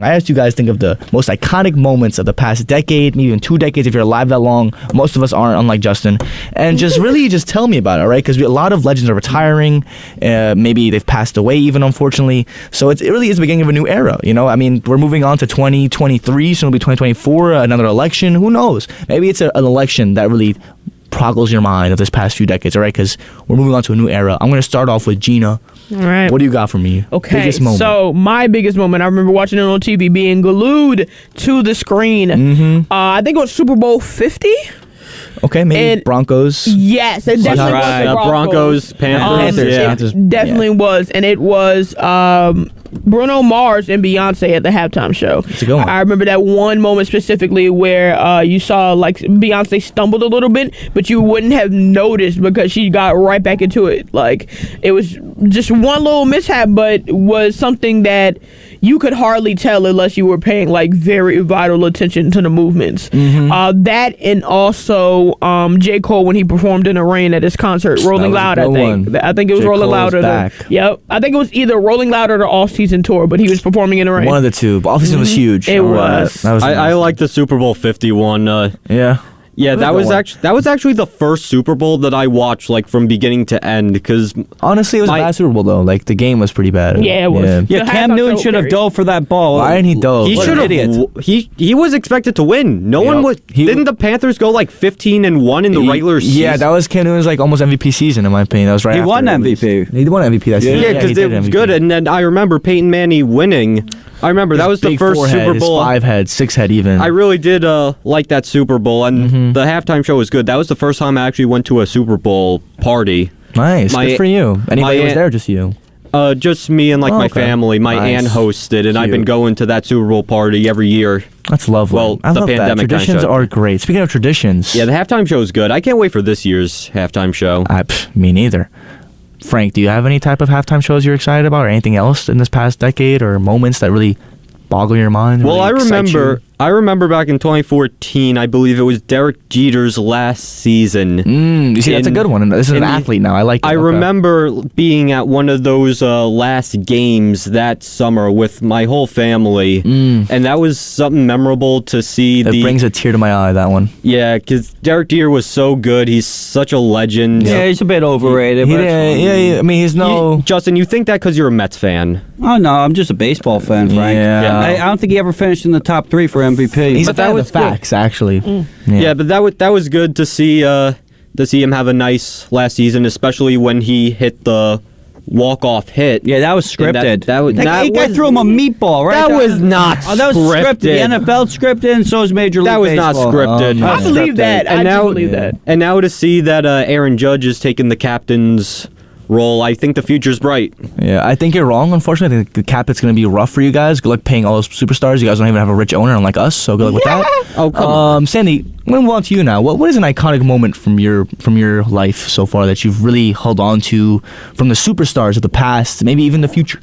I asked you guys think of the most iconic moments of the past decade, maybe even 2 decades if you're alive that long. Most of us aren't, unlike Justin. And just really just tell me about it, all right? Because a lot of legends are retiring. Maybe they've passed away even, unfortunately. So it really is the beginning of a new era, you know? I mean, we're moving on to 2023, so it'll be 2024, another election. Who knows? Maybe it's an election that really boggles your mind of this past few decades, all right? Because we're moving on to a new era. I'm going to start off with Gina. All right. What do you got for me? Okay, Biggest moment. so my biggest moment, I remember watching it on TV, being glued to the screen. I think it was Super Bowl 50. Okay, maybe And- Broncos. Yes, it definitely was Right, the Broncos, Panthers. Panthers. It definitely was, and it was Bruno Mars and Beyonce at the halftime show. It's a good one. I remember that one moment specifically where you saw like Beyonce stumbled a little bit, but you wouldn't have noticed because she got right back into it. Like it was just one little mishap, but was something that you could hardly tell unless you were paying like very vital attention to the movements. That and also J. Cole when he performed in the rain at his concert, Rolling was a Loud. good I think. one. I think it was J. Rolling Cole's Loud or back. Yep. I think it was either Rolling Loud or the off-season tour, but he was performing in the rain. One of the two. But offseason was huge. It All right. was. That was I nice. like the Super Bowl 51. Yeah. Yeah, That that was was a good actually the first Super Bowl that I watched like from beginning to end because Honestly, it was a My- bad Super Bowl, though. Like, the game was pretty bad. Yeah, it was. Yeah, The Cam halftime Newton show should have carried. dove for that ball. Why didn't he dove? he What should an have. idiot. He was expected to win. No one Yep. would. He- Didn't the Panthers go like 15-1 in the regular season? Yeah, that was Cam Newton's, like, almost MVP season, in my opinion. That was right He after won it was- MVP. He won MVP that season. Yeah, he because did it was MVP. good. And then I remember Peyton Manning winning. I remember that was the Big first forehead, Super his Bowl. 5 head, 6 head even. I really did like that Super Bowl, and the halftime show was good. That was the first time I actually went to a Super Bowl party. Nice. My- Good for you. Anybody my was aunt- there, just you? Just me and like Oh, my okay. family. My Nice. aunt hosted, and I've been Cute. going to that Super Bowl party every year. That's lovely. Well, I the love that. pandemic kinda Traditions shut- are great. Speaking of traditions. Yeah, the halftime show is good. I can't wait for this year's halftime show. Me neither. Frank, do you have any type of halftime shows you're excited about, or anything else in this past decade, or moments that really boggle your mind? Well, really excite you? I remember back in 2014, I believe it was Derek Jeter's last season. You see, that's a in- good one. And this is an in- athlete now. I like. I it. Okay. remember being at one of those last games that summer with my whole family, and that was something memorable to see. It brings a tear to my eye. That one. Yeah, because Derek Jeter was so good. He's such a legend. Yeah, he's a bit overrated. He but didn't, yeah, I mean, he's no. Justin, you think that because you're a Mets fan? Oh no, I'm just a baseball fan, Frank. Yeah. I don't think he ever finished in the top 3 for MVP. He's but a that fan was of the facts, actually. Yeah, but that was good to see him have a nice last season, especially when he hit the walk-off hit. Yeah, that was And scripted. that was- That that guy was- threw him a meatball, right? That was not Oh, that was scripted. The scripted. NFL's scripted, and so is Major League That was not Baseball. scripted. Oh, I believe that. And I now- do believe that. And now to see that Aaron Judge is taking the captain's role, I think the future's bright. Yeah, I think you're wrong. Unfortunately, I think the cap it's going to be rough for you guys. Good luck paying all those superstars. You guys don't even have a rich owner unlike us, so good luck with that. Oh, come on. Sandy, I'm going to move on to you now. What is an iconic moment from your life so far that you've really held on to from the superstars of the past, maybe even the future?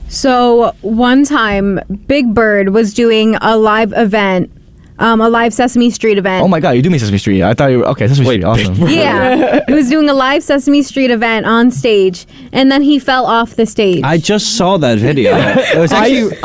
So one time, Big Bird was doing a live event, a live Sesame Street event. Oh my God, you do mean Sesame Street. I thought you were okay. Sesame Street, awesome. Yeah, he was doing a live Sesame Street event on stage, and then he fell off the stage. I just saw that video. It was actually.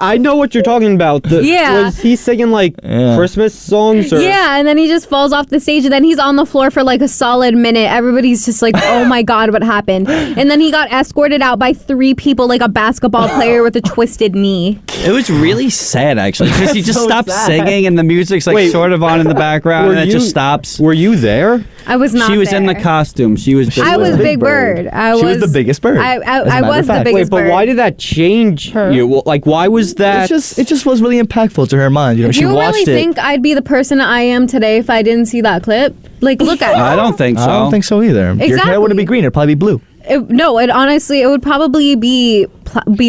I know what you're talking about. Yeah. Was he singing like Yeah. Christmas songs? Or? Yeah, and then he just falls off the stage, and then he's on the floor for like a solid minute. Everybody's just like, oh my God, what happened? And then he got escorted out by 3 people, like a basketball player with a twisted knee. It was really sad, actually, because he just so stopped sad. singing, and the music's like Wait, sort of on in the background, and it just stops. Were you there? I was not She was in the there. costume. She was. I was Big Bird. She was the biggest bird, I as a matter was of the fact. biggest Wait, but bird. why did that change you? Well, like, why was that? It just was really impactful to her mind. You know, Do she you watched really it. think I'd be the person I am today if I didn't see that clip? Like, look at I don't think so. I don't think so either. Your hair wouldn't be Exactly. green; it'd probably be blue. No, it honestly, it would probably be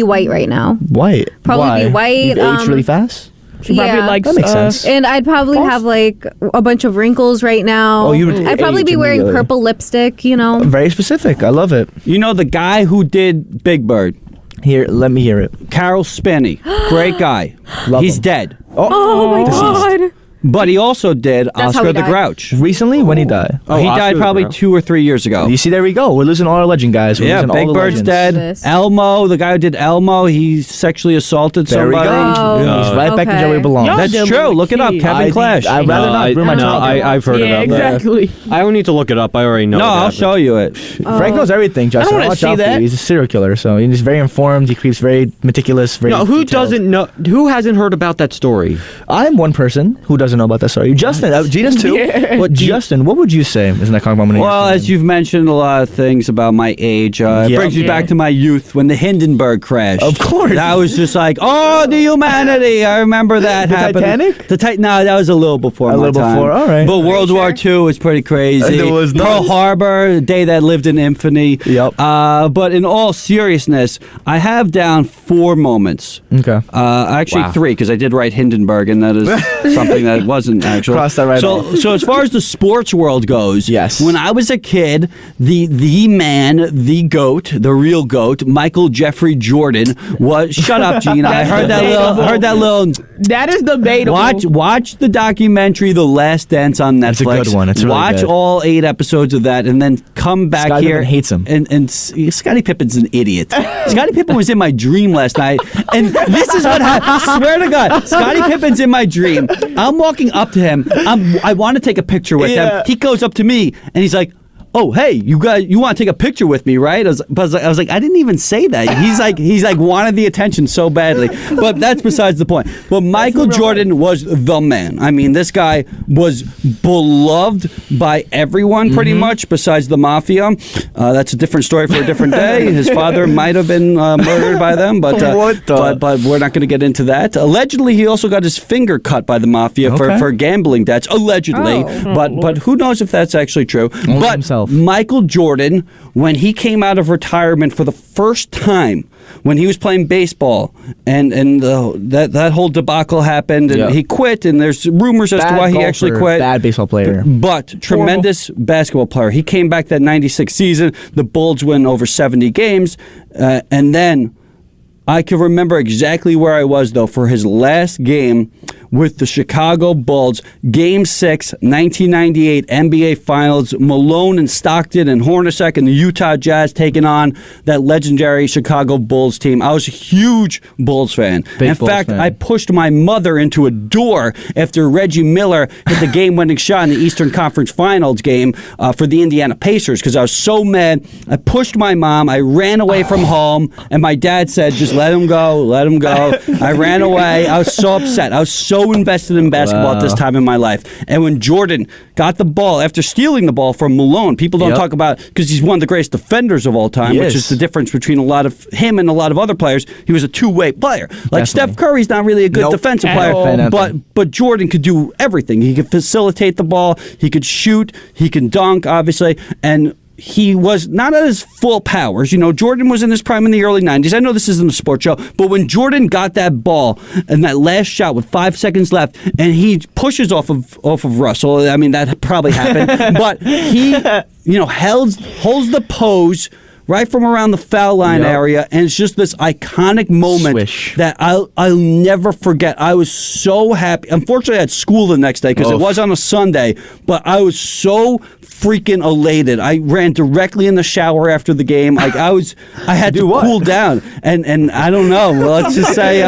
white right now. White. Probably Why? be white, You've aged really fast. She probably Yeah. likes That makes sense. And I'd probably have like a bunch of wrinkles right now. Oh, you would I'd probably age be wearing immediately. purple lipstick, you know. Very specific. I love it. You know the guy who did Big Bird, Here, let me hear it. Carol Spinney, great guy. Love He's him. dead. Oh my God. But he also did That's how Oscar he the died. Grouch. Recently, when he died. Oh, he Oscar died the probably Grouch. 2 or 3 years ago. You see, there we go. We're losing all our legend guys. We're Yeah, losing all Big the Bird's legends. dead. Jesus. Elmo, the guy who did Elmo, he sexually assaulted There we somebody. go. Oh, He's right back okay. into where he belongs. Y'all That's dealing true. with Look it up, kids. Kevin Clash. I'd rather not ruin my childhood. I've heard Yeah, about exactly. that. I don't need to look it up. I already know. No, it I'll happened. show you it. Frank knows everything, Justin. I wanna Watch see out for that. you. He's a serial killer, so he's very informed. He keeps very meticulous. Very No, who detailed. doesn't know? Who hasn't heard about that story? I'm one person who doesn't know about that story. Justin, Gina's too. Yeah. What, Justin? What would you say is an iconic moment? in your Well, opinion? as you've mentioned a lot of things about my age, it Yeah. brings me Yeah. back to my youth when the Hindenburg crashed. Of course. That was just like, oh, the humanity. I remember that The happened. Titanic? No, that was a little before A my little time. before, all right. But World War II was pretty crazy. It was Pearl nuts. Harbor, the day that lived in infamy. Yep. But in all seriousness, I have down 4 moments. Okay. Actually, Wow. 3 because I did write Hindenburg, and that is something that wasn't actual. Cross that right off. So as far as the sports world goes, Yes. When I was a kid, the man, the goat, the real goat, Michael Jeffrey Jordan was. Shut up, Gina. I heard that little. That is debatable. Watch the documentary The Last Dance on Netflix. It's a good one. It's really Watch good. all 8 episodes of that, and then come back Scottie here. Pippen hates him. And Scottie Pippen's an idiot. Scottie Pippen was in my dream last night, and this is what happened. Swear to God, Scottie Pippen's in my dream. I'm walking up to him. I want to take a picture with him. He goes up to me, and he's like, "Oh, hey, you want to take a picture with me, right?" I was like, I didn't even say that. He's like wanted the attention so badly, but that's besides the point. But Michael Jordan was the man. I mean, this guy was beloved by everyone pretty much, besides the mafia. That's a different story for a different day. His father might have been murdered by them, but What the- but we're not going to get into that. Allegedly, he also got his finger cut by the mafia Okay. for gambling debts. Allegedly, Oh. but who knows if that's actually true? Only But himself. Michael Jordan, when he came out of retirement for the first time, when he was playing baseball, and that whole debacle happened, and Yeah. he quit, and there's rumors as to Bad why he golfer, actually quit. Bad baseball player. But tremendous basketball player. He came back that '96 season. The Bulls win over 70 games, and then I can remember exactly where I was, though, for his last game with the Chicago Bulls. Game 6, 1998 NBA Finals. Malone and Stockton and Hornacek and the Utah Jazz taking on that legendary Chicago Bulls team. I was a huge Bulls fan. Big In Bulls fact, fan. I pushed my mother into a door after Reggie Miller hit the game-winning shot in the Eastern Conference Finals game for the Indiana Pacers because I was so mad. I pushed my mom. I ran away from home, and my dad said, just let him go, let him go. I ran away. I was so upset. I was so invested in basketball at this time in my life. And when Jordan got the ball, after stealing the ball from Malone, people don't Yep. talk about, because he's one of the greatest defenders of all time, He which is. is the difference between a lot of him and a lot of other players. He was a two-way player. Like Definitely. Steph Curry's not really a good Nope. defensive At player, all. Fan but Jordan could do everything. He could facilitate the ball, he could shoot, he can dunk, obviously, and he was not at his full powers. You know, Jordan was in his prime in the early 90s. I know this isn't a sports show, but when Jordan got that ball and that last shot with 5 seconds left, and he pushes off of Russell, I mean, that probably happened, but he, holds the pose right from around the foul line Yep. area, and it's just this iconic moment Swish. that I'll never forget. I was so happy. Unfortunately, I had school the next day because it Oof. was on a Sunday, but I was so freaking elated. I ran directly in the shower after the game. Like I had to what? cool down, and I don't know. Let's just say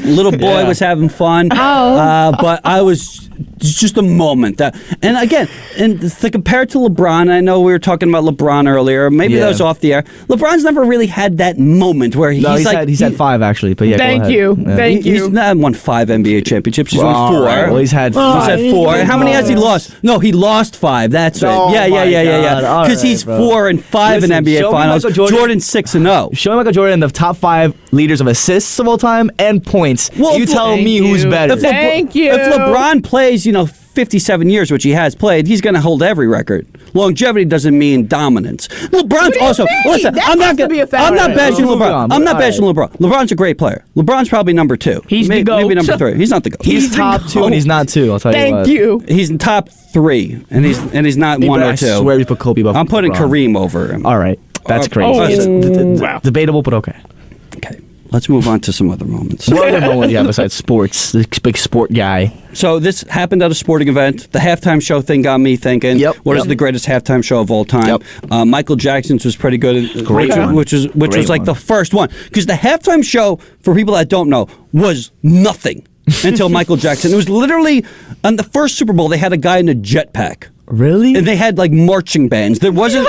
little boy was having fun. But I was just a moment that, and again, and to compare it to LeBron, I know we were talking about LeBron earlier. Maybe that Yeah. was off the air. LeBron's never really had that moment where No, he's had 5 actually, but yeah. go Thank ahead. you. Yeah. Thank you. He's not won 5 NBA championships. He's Well, won 4. all right. Well, he's had He's five. had 4. And how many has he lost? No, he lost 5. That's Oh right. my God. All Because right, he's bro. 4 and 5 Listen, in NBA show me Finals. Michael Jordan. Jordan's 6 and 0. Show me Michael Jordan the top 5 leaders of assists of all time and points. Well, you tell thank me who's you. better. Thank you. If LeBron plays, 57 years, which he has played, he's going to hold every record. Longevity doesn't mean dominance. LeBron's do you also. mean? Listen, That I'm not has to gonna- be a fact. I'm not bashing Moving LeBron. on, I'm not all bashing LeBron. LeBron's a great player. LeBron's probably number 2. He's the GOAT. Maybe number 3. He's not the GOAT. He's the top 2 and he's not 2. I'll tell you what. Thank you. He's in top 3, and he's not 1 or I 2. swear we put Kobe above I'm putting LeBron. Kareem over him. All right. That's crazy. Oh, It's wow. debatable, but okay. Okay. let's move on to some other moments. What other moment do you have besides sports? The big sport guy. So this happened at a sporting event. The halftime show thing got me thinking. Yep. What is Yep. the greatest halftime show of all time? Yep. Michael Jackson's was pretty good. Great one. Which was Great like one. the first one, because the halftime show, for people that don't know, was nothing until Michael Jackson. It was literally on the first Super Bowl. They had a guy in a jetpack. Really? And they had like marching bands. There wasn't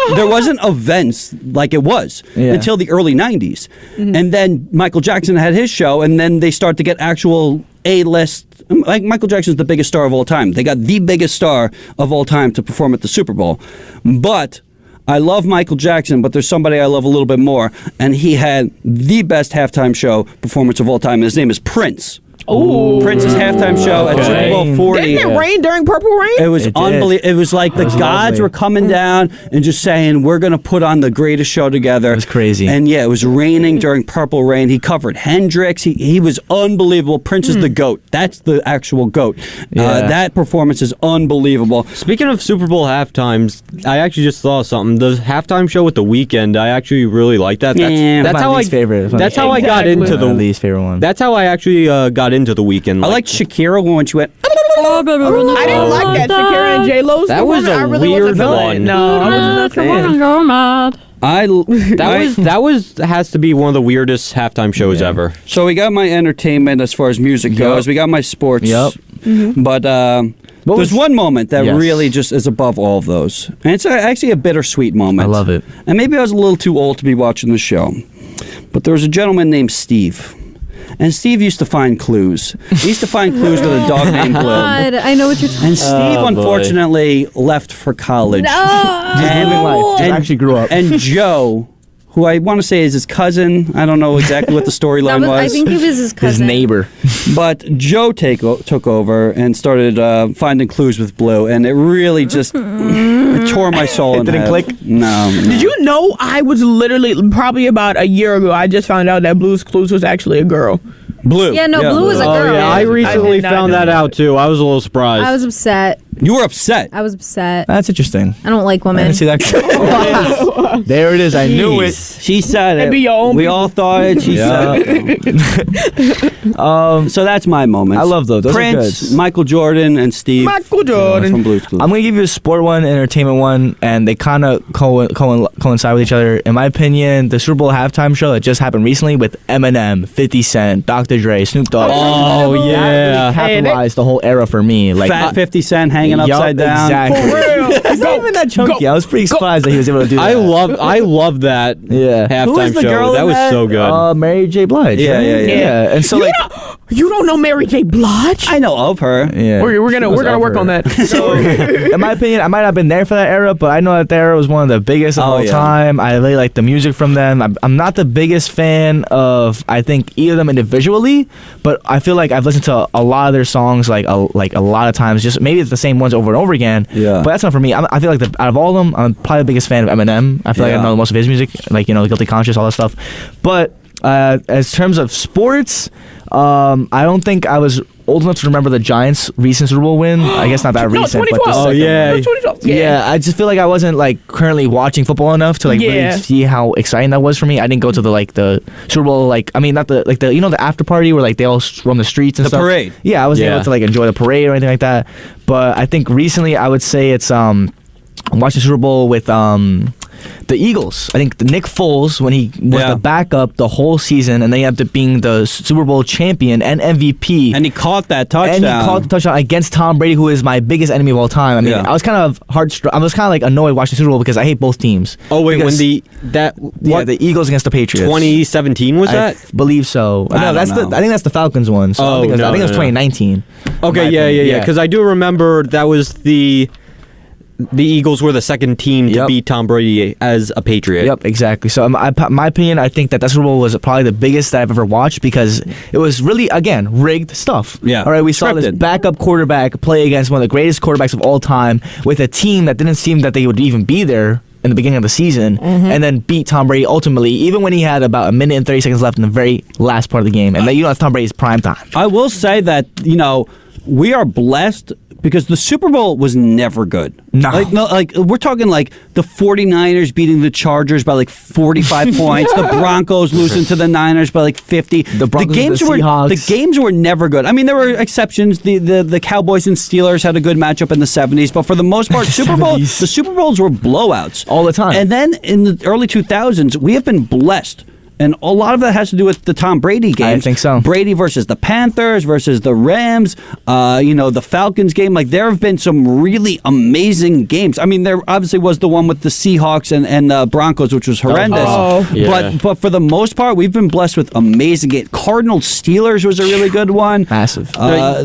events like it was Yeah. until the early 90s. And then Michael Jackson had his show, and then they start to get actual A-list. Like Michael Jackson's the biggest star of all time. They got the biggest star of all time to perform at the Super Bowl. But I love Michael Jackson, but there's somebody I love a little bit more, and he had the best halftime show performance of all time. And his name is Prince. Ooh. Prince's halftime show at Super Bowl 40. Didn't it rain during Purple Rain? It was It did. unbelievable. It was like the was gods lovely. were coming down and just saying, we're going to put on the greatest show together. It was crazy. And yeah, it was raining during Purple Rain. He covered Hendrix. He was unbelievable. Prince is the GOAT. That's the actual GOAT. Yeah. That performance is unbelievable. Speaking of Super Bowl halftimes, I actually just saw something. The halftime show with The Weeknd, I actually really like that. Yeah. That's My how least favorite. That's how I got Exactly. into My the. least favorite one. That's how I actually got into The Weeknd. I liked Shakira when she went, I didn't like that Shakira and J Lo's. That was a I really weird wasn't feeling it. one. No, I wasn't a fan. That has to be one of the weirdest halftime shows ever. So we got my entertainment as far as music goes. We got my sports. Yep. But there's was- one moment that Yes. really just is above all of those. And it's actually a bittersweet moment. I love it. And maybe I was a little too old to be watching the show. But there was a gentleman named Steve. And Steve used to find clues. He used to find clues with a dog named Blue. God, I know what you're talking And Steve, Oh, boy. unfortunately, left for college. about. Just living life. Just actually grew up. And Joe, who I want to say is his cousin. I don't know exactly what the storyline I think he was his His cousin. neighbor. But Joe took over and started finding clues with Blue, and it really just it tore my soul in didn't half. click? No. Did you know I was literally probably about a year ago? I just found out that Blue's Clues was actually a girl. Blue? Yeah, no, Blue was a Oh girl. yeah, I I recently did not found know that that. out too. I was a little surprised. I was upset. You were upset. I was upset. That's interesting. I don't like I women. didn't see that. There it is. I knew it. She said it. Maybe your own We people. all thought it. She said it. So that's my moment. I love those. Those are Prince, good. Michael Jordan, and Steve Michael Jordan. from Blue's Clues. I'm gonna give you a sport one, entertainment one, and they kind of coincide with each other. In my opinion, the Super Bowl halftime show that just happened recently with Eminem, 50 Cent, Dr. Dre, Snoop Dogg. Oh, That yeah. really capitalized the whole era for me. Like Fat 50 Cent hanging yup, upside down. Exactly. For real. It's not even that chunky. I was pretty surprised that he was able to do that. I love that Yeah. Who was halftime the show. girl That in was so good. Mary J. Blige. Yeah, right? yeah, yeah. And so like, You don't know Mary J. Blige? I know of her. yeah, We're she gonna was work over. on that. So, in my opinion, I might not have been there for that era, but I know that era was one of the biggest of Oh, all yeah. time. I really like the music from them. I'm not the biggest fan of, I think, either of them individually, but I feel like I've listened to a lot of their songs like a lot of times. Just maybe it's the same ones over and over again. Yeah. But that's not for me. I feel like out of all of them, I'm probably the biggest fan of Eminem. I feel like I Yeah. know most of his music, like Guilty Conscious, all that stuff. But as terms of sports, I don't think I was old enough to remember the Giants' recent Super Bowl win. I guess not that No, recent, but the 2012. second yeah. one. No, 2012. Yeah, I just feel like I wasn't like currently watching football enough to like Yeah. really see how exciting that was for me. I didn't go to the Super Bowl not the after party where like they all roam the streets and The stuff. parade. Yeah, I wasn't Yeah. able to like enjoy the parade or anything like that. But I think recently I would say it's watching Super Bowl with the Eagles. I think Nick Foles, when he was Yeah. the backup the whole season, and then he ended up being the Super Bowl champion and MVP. And he caught that touchdown. And he caught the touchdown against Tom Brady, who is my biggest enemy of all time. I mean, Yeah. I was kind of I was kind of like annoyed watching Super Bowl because I hate both teams. Oh wait, Because- the Eagles against the Patriots. 2017 was that? Believe so. I No, don't that's know. I think that's the Falcons one. So I Oh, think no, I think it was no. 2019. Okay, yeah. Because I do remember that was the Eagles were the second team to Yep. beat Tom Brady as a Patriot. Yep, exactly. So, my opinion, I think that Super Bowl was probably the biggest that I've ever watched because it was really, again, rigged stuff. Yeah. All right, we saw this Scripted. backup quarterback play against one of the greatest quarterbacks of all time with a team that didn't seem that they would even be there in the beginning of the season, and then beat Tom Brady ultimately, even when he had about a minute and 30 seconds left in the very last part of the game. And then, that's Tom Brady's prime time. I will say that, we are blessed because the Super Bowl was never good. No. Like we're talking like the 49ers beating the Chargers by like 45 points, the Broncos losing to the Niners by like 50. The Broncos and the Seahawks. The games were never good. I mean, there were exceptions. The Cowboys and Steelers had a good matchup in the 70s, but for the most part, the Super Bowls were blowouts All the time. And then in the early 2000s, we have been blessed. And a lot of that has to do with the Tom Brady games. I think so. Brady versus the Panthers versus the Rams, the Falcons game. Like, there have been some really amazing games. I mean, there obviously was the one with the Seahawks and the Broncos, which was horrendous. Oh. Yeah. But for the most part, we've been blessed with amazing games. Cardinals Steelers was a really good one. Massive.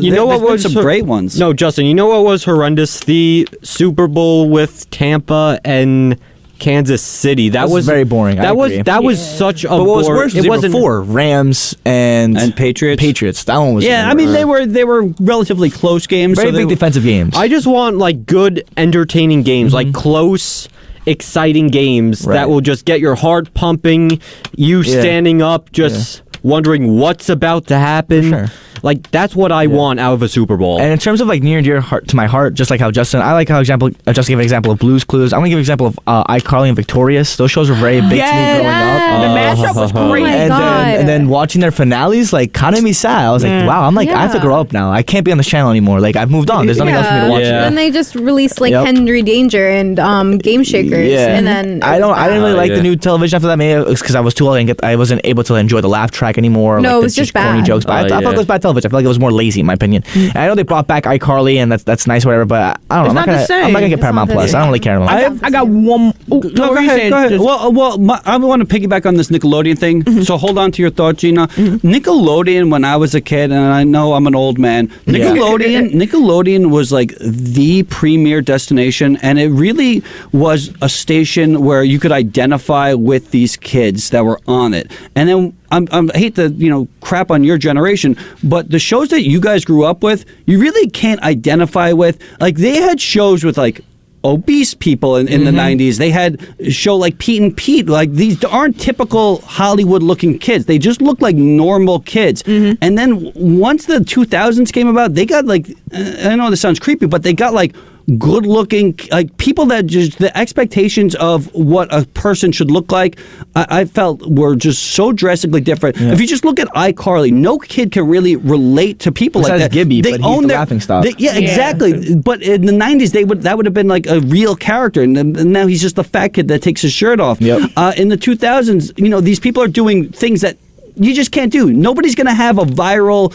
You know what was some great ones? No, Justin, you know what was horrendous? The Super Bowl with Tampa and Kansas City. That was very boring. That was such a But what was boring. worse was the year before Rams and Patriots. That one was Yeah, I mean, they were relatively close games. very so they big defensive games. I just want like good, entertaining games, like close, exciting games Right. that will just get your heart pumping, you standing up, just wondering what's about to happen. For sure. Like that's what I want out of a Super Bowl. And in terms of like near and dear to my heart, just like how Justin Justin gave an example of Blue's Clues. I'm gonna give an example of iCarly and Victorious. Those shows were very big to me growing up. The mashup was Oh great. my And God. then watching their finales like kind of made me sad. I was like, wow, I'm like I have to Yeah. grow up now. I can't be on this channel anymore. Like I've moved on. There's nothing else for me to watch. Yeah. Then they just released like Yep. Henry Danger and Game Shakers, and then I didn't really like yeah. the new television after that. Maybe it was because I was too old and I wasn't able to enjoy the laugh track anymore. No, like it was the just corny bad. jokes. But I thought it was bad television. I feel like it was more lazy in my opinion. And I know they brought back iCarly and that's nice, whatever. But I don't know. It's not the same. I'm not gonna get It's Paramount not the Plus. I don't really care anymore. I got one. Oh, No, go ahead. Well, I want to piggyback on this Nickelodeon thing. So hold on to your thought, Gina. Nickelodeon, when I was a kid, and I know I'm an old man, Nickelodeon was like the premier destination, and it really was a station where you could identify with these kids that were on it. And then I hate to crap on your generation, but the shows that you guys grew up with, you really can't identify with. Like they had shows with like obese people in the 90s. They had a show like Pete and Pete. Like these aren't typical Hollywood looking kids. They just look like normal kids. And then once the 2000s came about, they got like, I know this sounds creepy, but they got like good looking, like people that just, the expectations of what a person should look like, I felt were just so drastically different. If you just look at iCarly, no kid can really relate to people like Besides that. Gibby, but he's the laughingstock. Exactly. But in the 90s, that would have been like a real character, and now he's just a fat kid that takes his shirt off. Yep. In the 2000s, these people are doing things that you just can't do. Nobody's going to have a viral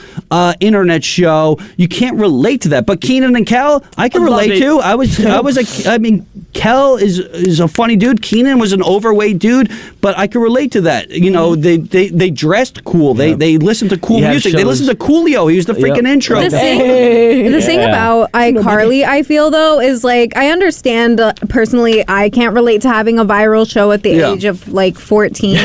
internet show. You can't relate to that. But Keenan and Kel, I can relate to. Kel is a funny dude. Keenan was an overweight dude, but I can relate to that. They dressed cool. They listened to cool You have music. They shows- listened to Coolio. He was the freaking intro. The thing about iCarly, I feel though, is like I understand personally. I can't relate to having a viral show at the age of like 14.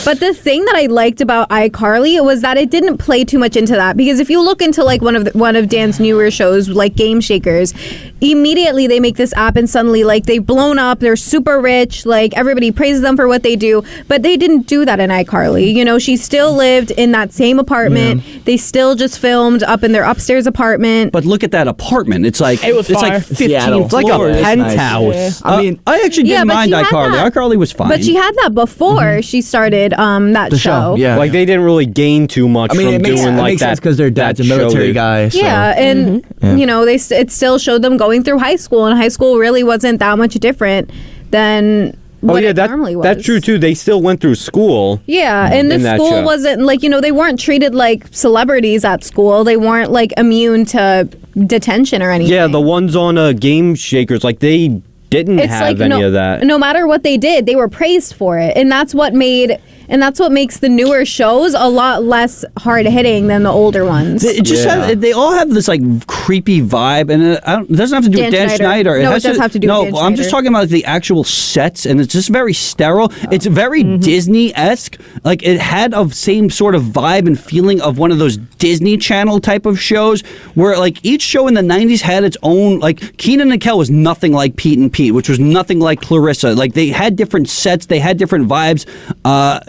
But the thing that I liked about iCarly was that it didn't play too much into that, because if you look into like one of Dan's newer shows like Game Shakers, immediately they make this app and suddenly like they've blown up. They're super rich. Like everybody praises them for what they do, but they didn't do that in iCarly. She still lived in that same apartment. They still just filmed up in their upstairs apartment. But look at that apartment. It's like It was it's fire. like 15 Seattle. It's like floors. a That's nice. penthouse. I mean, I actually didn't but mind she had iCarly. that. iCarly was fine. But she had that before she started that the show. Yeah. Like they didn't really gain too much I mean, from it makes, doing it like makes that. sense because their dad's a that show military they- guy. So. Yeah, and it still showed them going through high school, and high school really wasn't that much different than Oh what yeah, it normally was. that's true too. They still went through school. Yeah, and the in that school show. wasn't like they weren't treated like celebrities at school. They weren't like immune to detention or anything. Yeah, the ones on Game Shakers, like they didn't it's have like any of that. No matter what they did, they were praised for it, and that's what makes the newer shows a lot less hard hitting than the older ones. It just they all have this like creepy vibe, and it doesn't have to do with Dan Schneider. No, it has does have to do with Dan I'm just Schneider. talking about like, the actual sets, and it's just very sterile. It's very Disney-esque. Like it had a same sort of vibe and feeling of one of those Disney Channel type of shows, where like each show in the 90s had its own. Like Keenan and Kel was nothing like Pete and Pete, which was nothing like Clarissa. Like they had different sets, they had different vibes.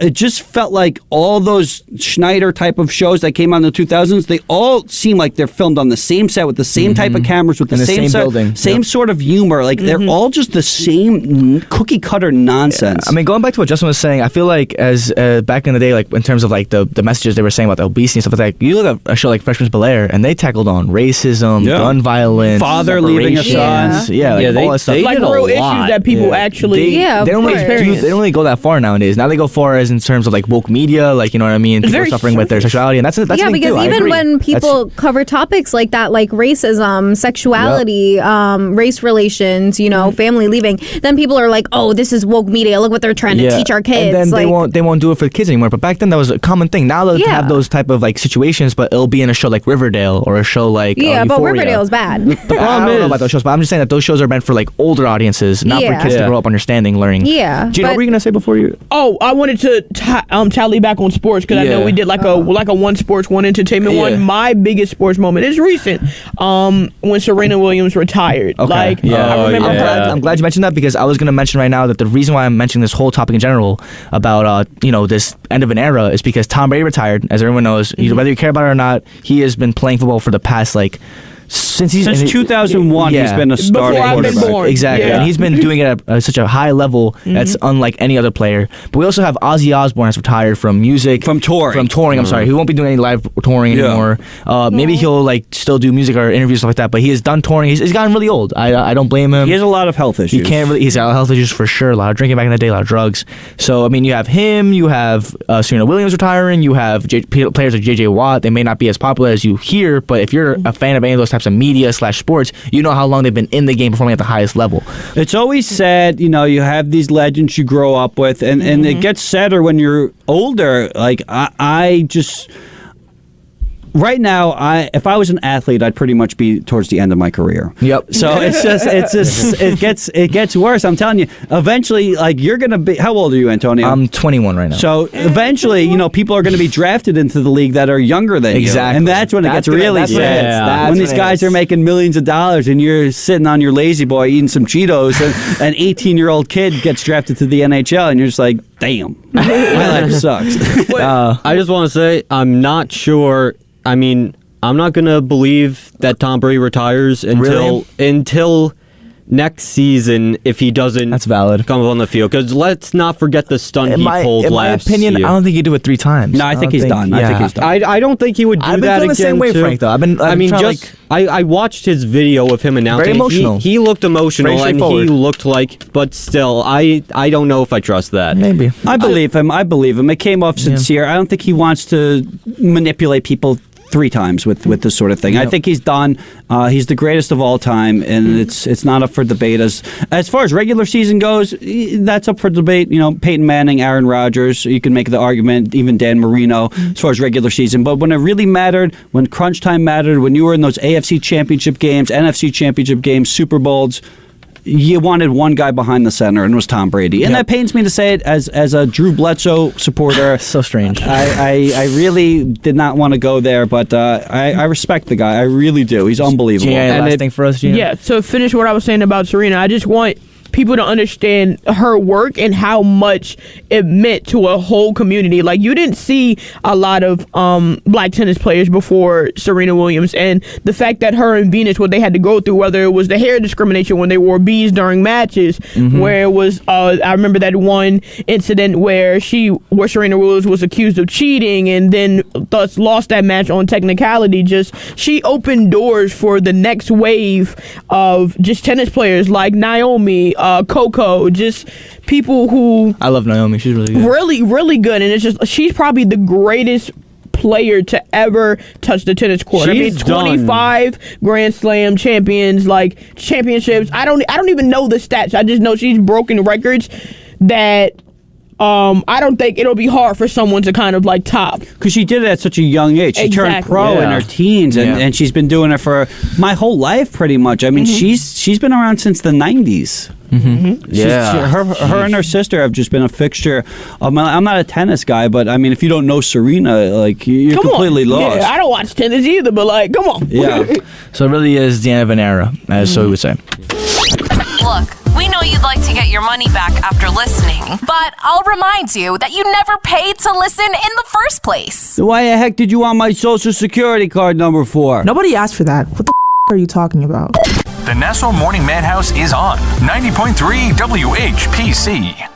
It just felt like all those Schneider type of shows that came out in the 2000s, they all seem like they're filmed on the same set set with the same type of cameras, with the In the same same building. same Yep. sort of humor. Like they're all just the same cookie cutter nonsense. I mean, going back to what Justin was saying, I feel like as back in the day, like in terms of like the messages they were saying about the obesity and stuff like that, you look at a show like Freshman's Bel-Air, and they tackled on racism, Yeah. gun violence, Father leaving a reparations. son. Yeah, like Yeah, all that stuff. they Like did a real issues lot. that people actually. Yeah, they don't of really course. they don't really go that far nowadays. Now they go far as in terms of like woke media, like you know what I mean. People are very suffering with their surface. sexuality, and that's yeah, the thing because too. I even agree. when people cover topics like that, like racism, sexuality, race relations, family leaving, then people are like, "Oh, this is woke media. Look what they're trying to teach our kids." And then like, they won't do it for the kids anymore. But back then that was a common thing. Now they'll Yeah. have those type of like situations, but it'll be in a show like Riverdale or a show like yeah, but Euphoria. Riverdale's bad. I don't know about those shows, but I'm just saying that those shows are meant for like older audiences, not Yeah. for kids to Yeah. grow up understanding, learning. Yeah, Gino, what but- were you gonna say before you? Oh, I wanted to tally back on sports because I know Yeah. we did like a one sports, one entertainment Yeah. one. My biggest sports moment is recent. When Serena Williams retired. Okay. Like Yeah. I remember Oh, yeah. her. I'm glad you mentioned that because I was going to mention right now that the reason why I'm mentioning this whole topic in general about this end of an era is because Tom Brady retired. As everyone knows, whether you care about it or not, he has been playing football for the past since 2001, he's been a starting Before I've been quarterback. born. Exactly, Yeah. and he's been doing it at such a high level that's unlike any other player. But we also have Ozzy Osbourne has retired from music, From touring. I'm sorry, he won't be doing any live touring Yeah. anymore. Maybe he'll like still do music or interviews stuff like that. But he has done touring. He's gotten really old. I don't blame him. He has a lot of health issues. He can't really. He's got health issues for sure. A lot of drinking back in the day, a lot of drugs. So I mean, you have him. You have Serena Williams retiring. You have players like J.J. Watt. They may not be as popular as you hear, but if you're a fan of any of those types of media / sports, you know how long they've been in the game performing at the highest level. It's always sad, you have these legends you grow up with, and it gets sadder when you're older. Like, I just... Right now, if I was an athlete, I'd pretty much be towards the end of my career. Yep. So it gets worse. I'm telling you. Eventually, like you're gonna be. How old are you, Antonio? I'm 21 right now. So eventually, people are going to be drafted into the league that are younger than you, Exactly. and that's when it gets That's really when it sad. hits. That's When these when it guys hits. are making millions of dollars, and you're sitting on your lazy boy eating some Cheetos, and an 18-year-old kid gets drafted to the NHL, and you're just like, damn, my life sucks. I just want to say I'm not sure. I mean, I'm not gonna believe that Tom Brady retires until next season if he doesn't. That's valid. Come up on the field, because let's not forget the stunt he pulled in my last opinion, year. I don't think he'd do it 3 times. No, I think he's done. I think he's done. I don't think he would do I've been that feeling again. the same way, too. Frank, though. I've been trying, I watched his video of him announcing. Very emotional. He looked emotional, Very and he straightforward. looked like. But still, I don't know if I trust that. Maybe. I believe him. It came off sincere. I don't think he wants to manipulate people 3 times with this sort of thing. I think he's done. He's the greatest of all time, and it's not up for debate. As far as regular season goes, that's up for debate. Peyton Manning, Aaron Rodgers. You can make the argument, even Dan Marino, as far as regular season. But when it really mattered, when crunch time mattered, when you were in those AFC Championship games, NFC Championship games, Super Bowls, you wanted one guy behind the center, and it was Tom Brady. And that pains me to say it as a Drew Bledsoe supporter. So strange. I really did not want to go there, but I respect the guy. I really do. He's unbelievable. Gina, And last it- thing for us, Gina? Yeah, to finish what I was saying about Serena, I just want people to understand her work and how much it meant to a whole community. Like, you didn't see a lot of black tennis players before Serena Williams, and the fact that her and Venus, what they had to go through, whether it was the hair discrimination when they wore beads during matches, where it was I remember that one incident where Serena Williams was accused of cheating and then thus lost that match on technicality. She opened doors for the next wave of just tennis players like Naomi, Coco, just people who I love Naomi. She's really good. really, really good. And it's just, she's probably the greatest player to ever touch the tennis court. She's done. 25 Grand Slam champions, like championships. I don't even know the stats. I just know she's broken records that I don't think it'll be hard for someone to kind of like top. Because she did it at such a young age. She turned Exactly. pro in Yeah. her teens, and, Yeah. and she's been doing it for my whole life, pretty much. I mean, she's been around since the 90s. Yeah. Her and her sister have just been a fixture. I'm not a tennis guy, but I mean, if you don't know Serena, like you're Come completely on. lost. Yeah, I don't watch tennis either, but like, come on. Yeah. So it really is the end of an era, as so we would say. Look, we know you'd like to get your money back after listening, but I'll remind you that you never paid to listen in the first place. So why the heck did you want my social security card number for? Nobody asked for that. What the are you talking about? The Nassau Morning Madhouse is on 90.3 WHPC.